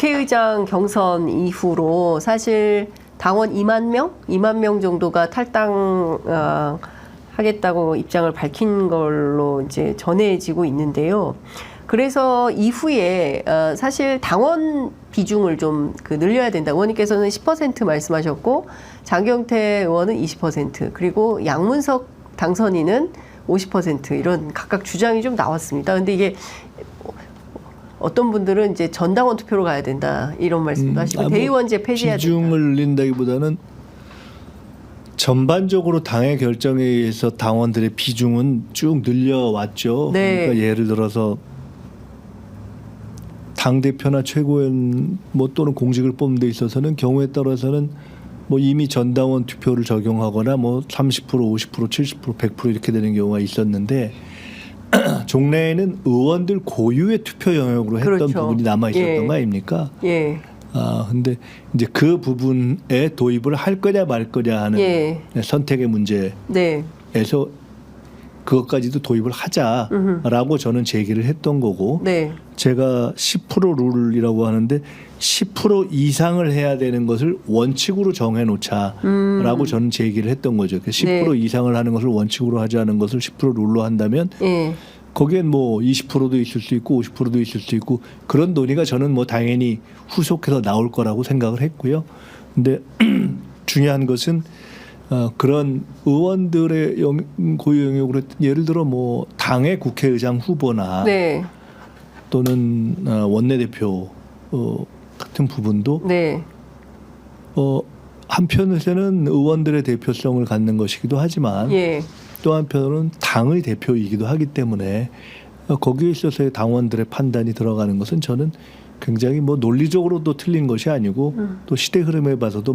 국회의장 경선 이후로 사실 당원 2만 명 정도가 탈당 하겠다고 입장을 밝힌 걸로 이제 전해지고 있는데요. 그래서 이후에 사실 당원 비중을 좀 늘려야 된다. 의원님께서는 10% 말씀하셨고 장경태 의원은 20% 그리고 양문석 당선인은 50% 이런 각각 주장이 좀 나왔습니다. 근데 이게 어떤 분들은 이제 전당원 투표로 가야 된다 이런 말씀도 하시고 대의원제 폐지해야 된다. 비중을 늘린다기보다는 전반적으로 당의 결정에 의해서 당원들의 비중은 쭉 늘려왔죠. 네. 그러니까 예를 들어서 당 대표나 최고위원 또는 공직을 뽑는 데 있어서는 경우에 따라서는 이미 전당원 투표를 적용하거나 30%, 50%, 70%, 100% 이렇게 되는 경우가 있었는데 종래에는 의원들 고유의 투표 영역으로 했던 그렇죠. 부분이 남아 있었던 거 아닙니까? 예. 근데 이제 그 부분에 도입을 할 거냐 말 거냐 하는 선택의 문제에서 그것까지도 도입을 하자라고 저는 제기를 했던 거고 제가 10% 룰이라고 하는데 10% 이상을 해야 되는 것을 원칙으로 정해놓자라고 저는 제기를 했던 거죠. 10% 이상을 하는 것을 원칙으로 하자는 것을 10% 룰로 한다면 거기엔 20%도 있을 수 있고 50%도 있을 수 있고 그런 논의가 저는 당연히 후속해서 나올 거라고 생각을 했고요. 근데 중요한 것은 그런 의원들의 고유 영역으로 예를 들어 당의 국회의장 후보나 또는 원내대표 같은 부분도 한편에서는 의원들의 대표성을 갖는 것이기도 하지만 또 한편으로는 당의 대표이기도 하기 때문에 거기에 있어서의 당원들의 판단이 들어가는 것은 저는 굉장히 논리적으로도 틀린 것이 아니고 또 시대 흐름에 봐서도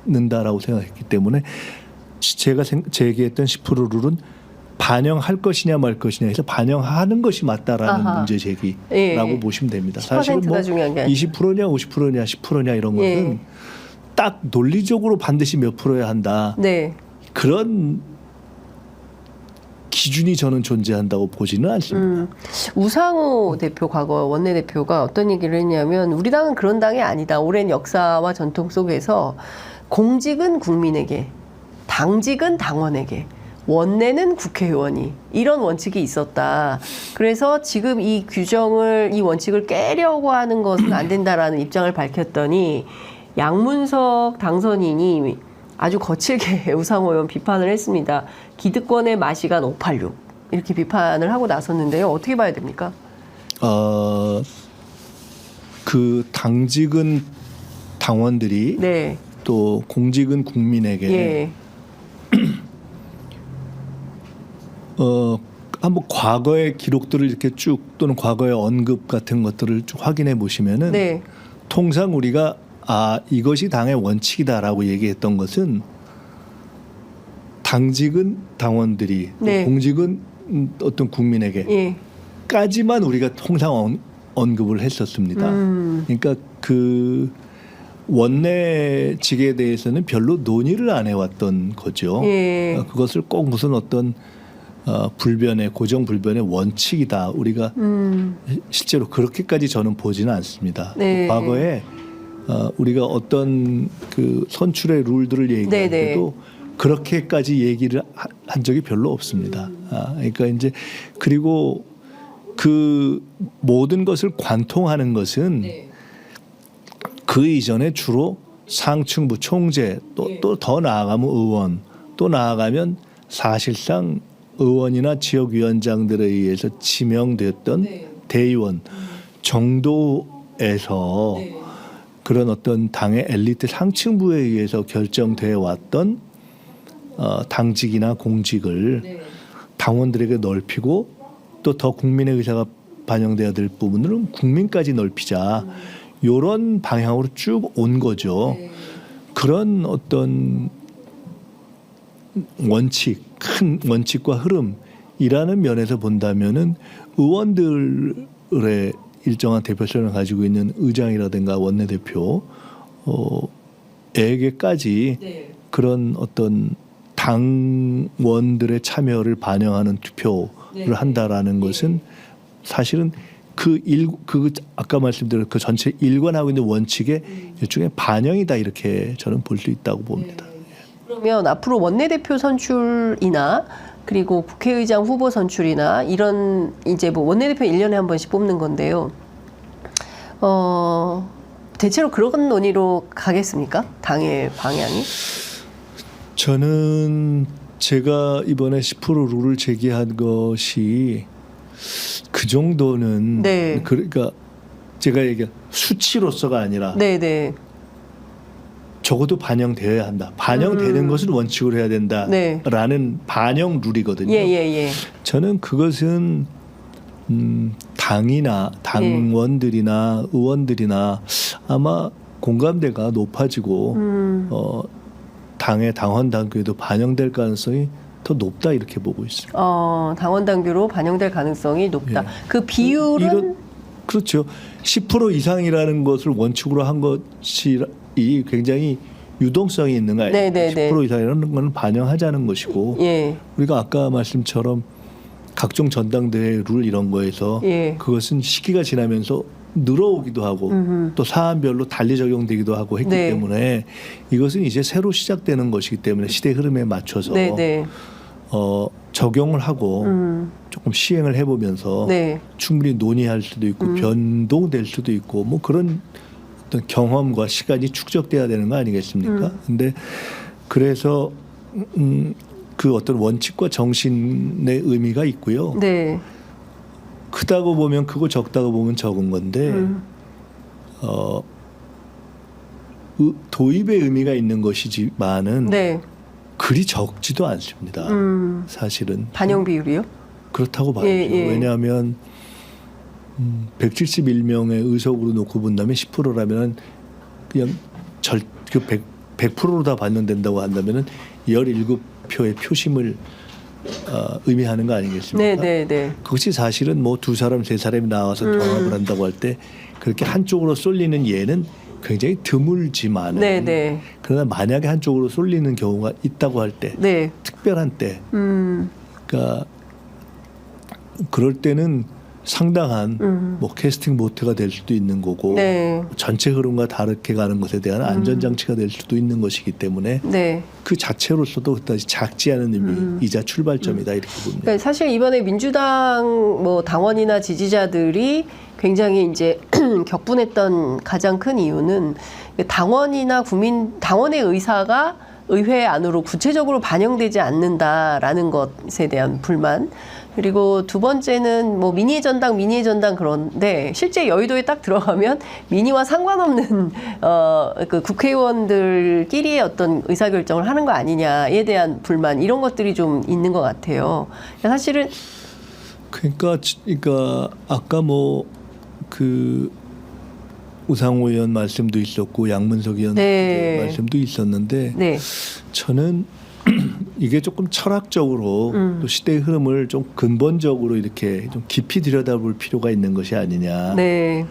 맞는다라고 생각했기 때문에 제가 제기했던 10% 룰은 반영할 것이냐 말 것이냐 해서 반영하는 것이 맞다라는 문제 제기라고 보시면 됩니다. 사실은 20%냐 50%냐 10%냐 이런 것은 딱 논리적으로 반드시 몇 프로야 한다. 그런 기준이 저는 존재한다고 보지는 않습니다. 우상호 대표 과거 원내대표가 어떤 얘기를 했냐면 우리 당은 그런 당이 아니다. 오랜 역사와 전통 속에서 공직은 국민에게, 당직은 당원에게, 원내는 국회의원이 이런 원칙이 있었다. 그래서 지금 이 규정을 이 원칙을 깨려고 하는 것은 안 된다라는 입장을 밝혔더니 양문석 당선인이 아주 거칠게 우상호 의원 비판을 했습니다. 기득권의 마시간 586 이렇게 비판을 하고 나섰는데요. 어떻게 봐야 됩니까? 그 당직은 당원들이 또 공직은 국민에게 한번 과거의 기록들을 이렇게 쭉 또는 과거의 언급 같은 것들을 쭉 확인해 보시면은 통상 우리가 이것이 당의 원칙이다라고 얘기했던 것은 당직은 당원들이 공직은 어떤 국민에게 까지만 우리가 통상 언급을 했었습니다. 그러니까 그 원내직에 대해서는 별로 논의를 안 해왔던 거죠. 그것을 꼭 무슨 어떤 불변의 고정 불변의 원칙이다. 우리가 실제로 그렇게까지 저는 보지는 않습니다. 과거에 우리가 어떤 그 선출의 룰들을 얘기할 때도 그렇게까지 얘기를 한 적이 별로 없습니다. 그러니까 이제 그리고 그 모든 것을 관통하는 것은 그 이전에 주로 상층부 총재 또 더 나아가면 의원 또 나아가면 사실상 의원이나 지역위원장들에 의해서 지명됐던 대의원 정도에서 그런 어떤 당의 엘리트 상층부에 의해서 결정되어 왔던 당직이나 공직을 당원들에게 넓히고 또 더 국민의 의사가 반영돼야 될 부분들은 국민까지 넓히자 이런 방향으로 쭉 온 거죠. 그런 어떤 원칙, 큰 원칙과 흐름이라는 면에서 본다면은 의원들의 일정한 대표성을 가지고 있는 의장이라든가 원내대표에게까지 그런 어떤 당원들의 참여를 반영하는 투표를 한다라는 것은 사실은 그 아까 말씀드린 그 전체 일관하고 있는 원칙의 일종의 반영이다 이렇게 저는 볼 수 있다고 봅니다. 그러면 앞으로 원내대표 선출이나 그리고 국회의장 후보 선출이나 이런 이제 뭐 원내대표 1년에 한 번씩 뽑는 건데요. 대체로 그런 논의로 가겠습니까? 당의 방향이? 저는 제가 이번에 10% 룰을 제기한 것이 그 정도는 네. 그러니까 제가 얘기한 수치로서가 아니라 네네. 적어도 반영되어야 한다. 반영되는 것을 원칙으로 해야 된다라는 반영 룰이거든요. 예예예. 저는 그것은 당이나 당원들이나 의원들이나 아마 공감대가 높아지고 당의 당원 당규에도 반영될 가능성이 더 높다 이렇게 보고 있습니다. 당원 당규로 반영될 가능성이 높다. 예. 그 비율은 그렇죠. 10% 이상이라는 것을 원칙으로 한 것이 굉장히 유동성이 있는 거 아니에요? 네네네. 10% 이상이라는 건 반영하자는 것이고 예. 우리가 아까 말씀처럼 각종 전당대회 룰 이런 거에서 예. 그것은 시기가 지나면서 늘어오기도 하고 또 사안별로 달리 적용되기도 하고 했기 네. 때문에 이것은 이제 새로 시작되는 것이기 때문에 시대 흐름에 맞춰서 네네. 적용을 하고 조금 시행을 해보면서 네. 충분히 논의할 수도 있고 변동될 수도 있고 뭐 그런 어떤 경험과 시간이 축적돼야 되는 거 아니겠습니까? 근데 그래서 그 어떤 원칙과 정신의 의미가 있고요. 네. 크다고 보면 크고 적다고 보면 적은 건데 도입의 의미가 있는 것이지만은 네. 그리 적지도 않습니다. 사실은 반영 비율이요? 그렇다고 봐야죠. 예. 왜냐하면 171명의 의석으로 놓고 본다면 10%라면 그냥 100%로 다 반영된다고 한다면은 17표의 표심을 의미하는 거 아니겠습니까? 네. 그것이 사실은 뭐 두 사람 세 사람이 나와서 경합을 한다고 할 때 그렇게 한쪽으로 쏠리는 예는 굉장히 드물지만 네. 그러나 만약에 한쪽으로 쏠리는 경우가 있다고 할 때 네. 특별한 때 그러니까 그럴 때는 상당한 뭐 캐스팅 보트가 될 수도 있는 거고 네. 전체 흐름과 다르게 가는 것에 대한 안전장치가 될 수도 있는 것이기 때문에 네. 그 자체로서도 그다지 작지 않은 의미이자 출발점이다 이렇게 봅니다. 그러니까 사실 이번에 민주당 뭐 당원이나 지지자들이 굉장히 이제 격분했던 가장 큰 이유는 당원이나 당원의 의사가 의회 안으로 구체적으로 반영되지 않는다라는 것에 대한 불만. 그리고 두 번째는 뭐 미니의 전당 그런데 실제 여의도에 딱 들어가면 미니와 상관없는 그 국회의원들끼리의 어떤 의사결정을 하는 거 아니냐에 대한 불만 이런 것들이 좀 있는 것 같아요. 사실은 그러니까 아까 뭐 그 우상호 의원 말씀도 있었고 양문석 의원 네. 말씀도 있었는데 네. 저는 이게 조금 철학적으로 또 시대의 흐름을 좀 근본적으로 이렇게 좀 깊이 들여다볼 필요가 있는 것이 아니냐. 네.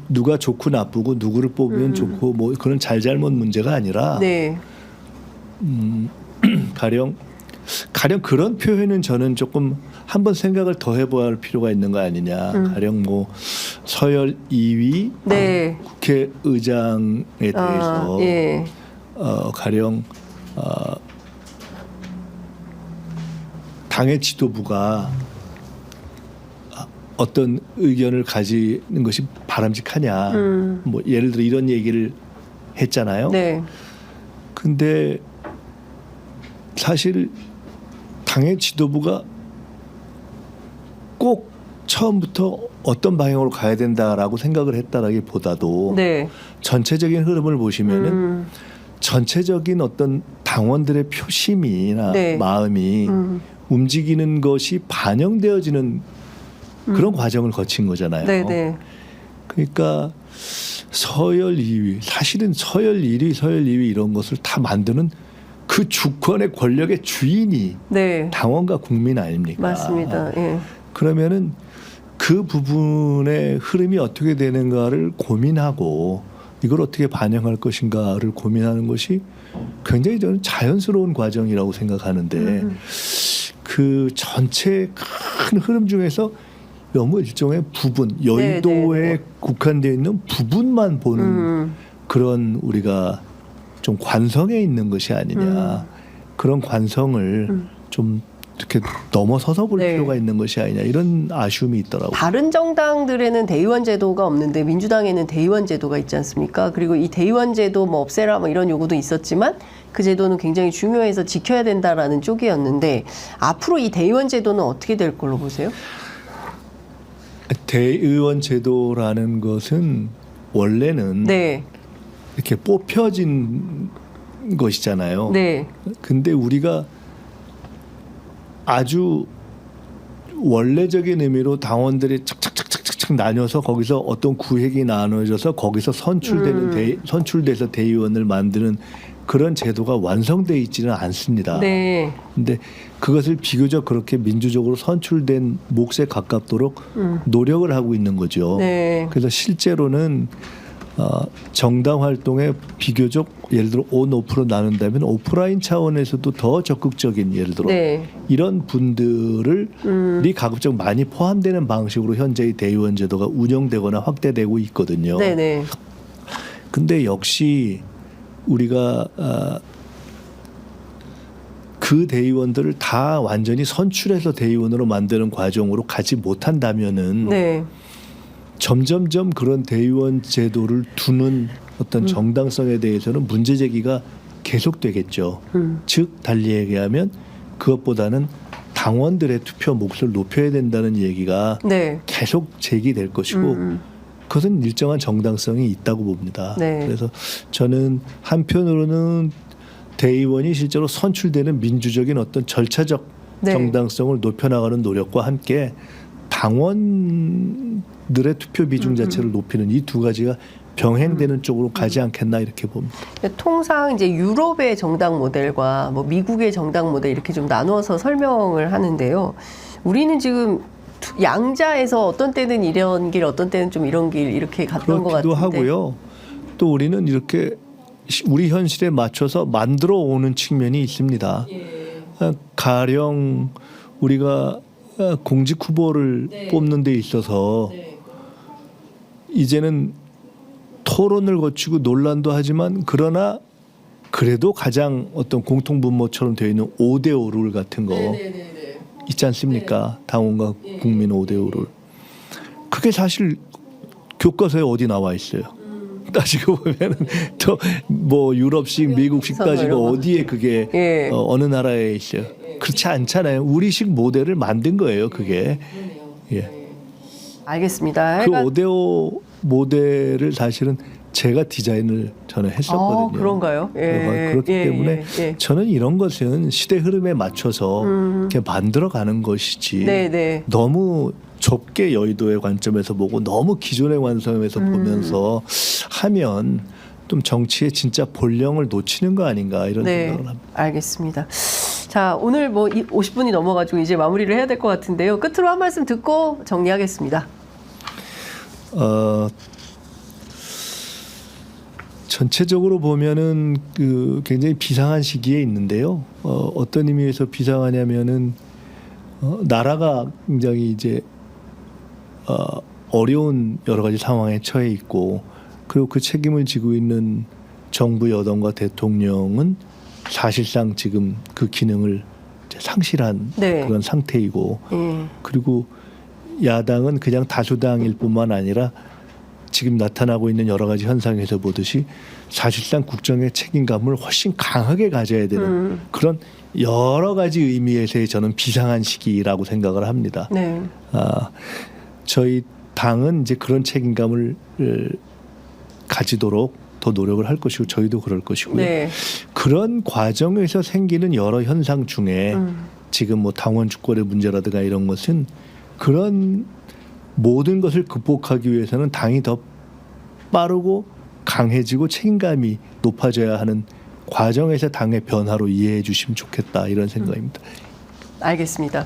누가 좋고 나쁘고 누구를 뽑으면 좋고 뭐 그런 잘잘못 문제가 아니라 네. 가령 그런 표현은 저는 조금 한번 생각을 더 해봐야 할 필요가 있는 거 아니냐. 가령 뭐 서열 2위 네. 국회의장에 대해서 예. 가령 당의 지도부가 어떤 의견을 가지는 것이 바람직하냐. 뭐 예를 들어 이런 얘기를 했잖아요. 네. 근데 사실 당의 지도부가 꼭 처음부터 어떤 방향으로 가야 된다라고 생각을 했다라기보다도 네. 전체적인 흐름을 보시면은 전체적인 어떤 당원들의 표심이나 네. 마음이 움직이는 것이 반영되어지는 그런 과정을 거친 거잖아요. 네. 그러니까 서열 2위, 사실은 서열 1위, 서열 2위 이런 것을 다 만드는 그 주권의 권력의 주인이 네. 당원과 국민 아닙니까? 맞습니다. 예. 그러면은 그 부분의 흐름이 어떻게 되는가를 고민하고 이걸 어떻게 반영할 것인가를 고민하는 것이 굉장히 저는 자연스러운 과정이라고 생각하는데 그 전체 큰 흐름 중에서 너무 일종의 부분, 여의도에 네. 국한되어 있는 부분만 보는 그런 우리가 좀 관성에 있는 것이 아니냐. 그런 관성을 좀 이렇게 넘어서서 볼 네. 필요가 있는 것이 아니냐. 이런 아쉬움이 있더라고요. 다른 정당들에는 대의원 제도가 없는데 민주당에는 대의원 제도가 있지 않습니까? 그리고 이 대의원 제도 뭐 없애라 뭐 이런 요구도 있었지만 그 제도는 굉장히 중요해서 지켜야 된다라는 쪽이었는데 앞으로 이 대의원 제도는 어떻게 될 걸로 보세요? 대의원 제도라는 것은 원래는 네. 이렇게 뽑혀진 것이잖아요. 네. 근데 우리가 아주 원래적인 의미로 당원들이 착착착착착 나뉘어서 거기서 어떤 구획이 나눠져서 거기서 선출돼서 대의원을 만드는 그런 제도가 완성돼 있지는 않습니다. 네. 근데 그것을 비교적 그렇게 민주적으로 선출된 몫에 가깝도록 노력을 하고 있는 거죠. 네. 그래서 실제로는 정당 활동에 비교적 예를 들어 온오프로 나눈다면 오프라인 차원에서도 더 적극적인 예를 들어 네. 이런 분들이 가급적 많이 포함되는 방식으로 현재의 대의원 제도가 운영되거나 확대되고 있거든요. 네네. 근데 역시 우리가 그 대의원들을 다 완전히 선출해서 대의원으로 만드는 과정으로 가지 못한다면은 네. 점점점 그런 대의원 제도를 두는 어떤 정당성에 대해서는 문제 제기가 계속되겠죠. 즉 달리 얘기하면 그것보다는 당원들의 투표 몫을 높여야 된다는 얘기가 네. 계속 제기될 것이고 그것은 일정한 정당성이 있다고 봅니다. 네. 그래서 저는 한편으로는 대의원이 실제로 선출되는 민주적인 어떤 절차적 네. 정당성을 높여나가는 노력과 함께 당원들의 투표 비중 자체를 높이는 이 두 가지가 병행되는 쪽으로 가지 않겠나 이렇게 봅니다. 통상 이제 유럽의 정당 모델과 뭐 미국의 정당 모델 이렇게 좀 나누어서 설명을 하는데요. 우리는 지금 양자에서 어떤 때는 이런 길, 어떤 때는 좀 이런 길 이렇게 갔던 것 그렇기도 같은데. 하고요. 또 우리는 이렇게 우리 현실에 맞춰서 만들어 오는 측면이 있습니다. 가령 우리가 공직 후보를 뽑는 데 있어서 이제는 토론을 거치고 논란도 하지만 그러나 그래도 가장 어떤 공통분모처럼 되어 있는 5대5 룰 같은 거 있지 않습니까? 당원과 국민 5대5 룰. 그게 사실 교과서에 어디 나와 있어요. 따지고 보면은 또 뭐 유럽식, 미국식 따지고 어디에 그게 예. 어느 나라에 있어요. 그렇지 않잖아요. 우리식 모델을 만든 거예요. 그게. 예. 알겠습니다. 그 5대5 모델을 사실은 제가 디자인을 저는 했었거든요. 그런가요? 예. 그렇기 예, 때문에 예, 예. 저는 이런 것은 시대 흐름에 맞춰서 이렇게 만들어가는 것이지 네네. 너무 좁게 여의도의 관점에서 보고 너무 기존의 관점에서 보면서 하면 좀 정치의 진짜 본령을 놓치는 거 아닌가 이런 생각을 합니다. 알겠습니다. 자, 오늘 뭐 50분이 넘어가지고 이제 마무리를 해야 될 것 같은데요. 끝으로 한 말씀 듣고 정리하겠습니다. 전체적으로 보면은 그 굉장히 비상한 시기에 있는데요. 어떤 의미에서 비상하냐면은 나라가 굉장히 이제 어려운 여러 가지 상황에 처해 있고 그리고 그 책임을 지고 있는 정부 여당과 대통령은 사실상 지금 그 기능을 이제 상실한 네. 그런 상태이고 그리고 야당은 그냥 다수당일 뿐만 아니라 지금 나타나고 있는 여러 가지 현상에서 보듯이 사실상 국정의 책임감을 훨씬 강하게 가져야 되는 그런 여러 가지 의미에서의 저는 비상한 시기라고 생각을 합니다. 네. 저희 당은 이제 그런 책임감을 가지도록 더 노력을 할 것이고 저희도 그럴 것이고요. 네. 그런 과정에서 생기는 여러 현상 중에 지금 뭐 당원 주권의 문제라든가 이런 것은 그런 모든 것을 극복하기 위해서는 당이 더 빠르고 강해지고 책임감이 높아져야 하는 과정에서 당의 변화로 이해해 주시면 좋겠다 이런 생각입니다. 알겠습니다.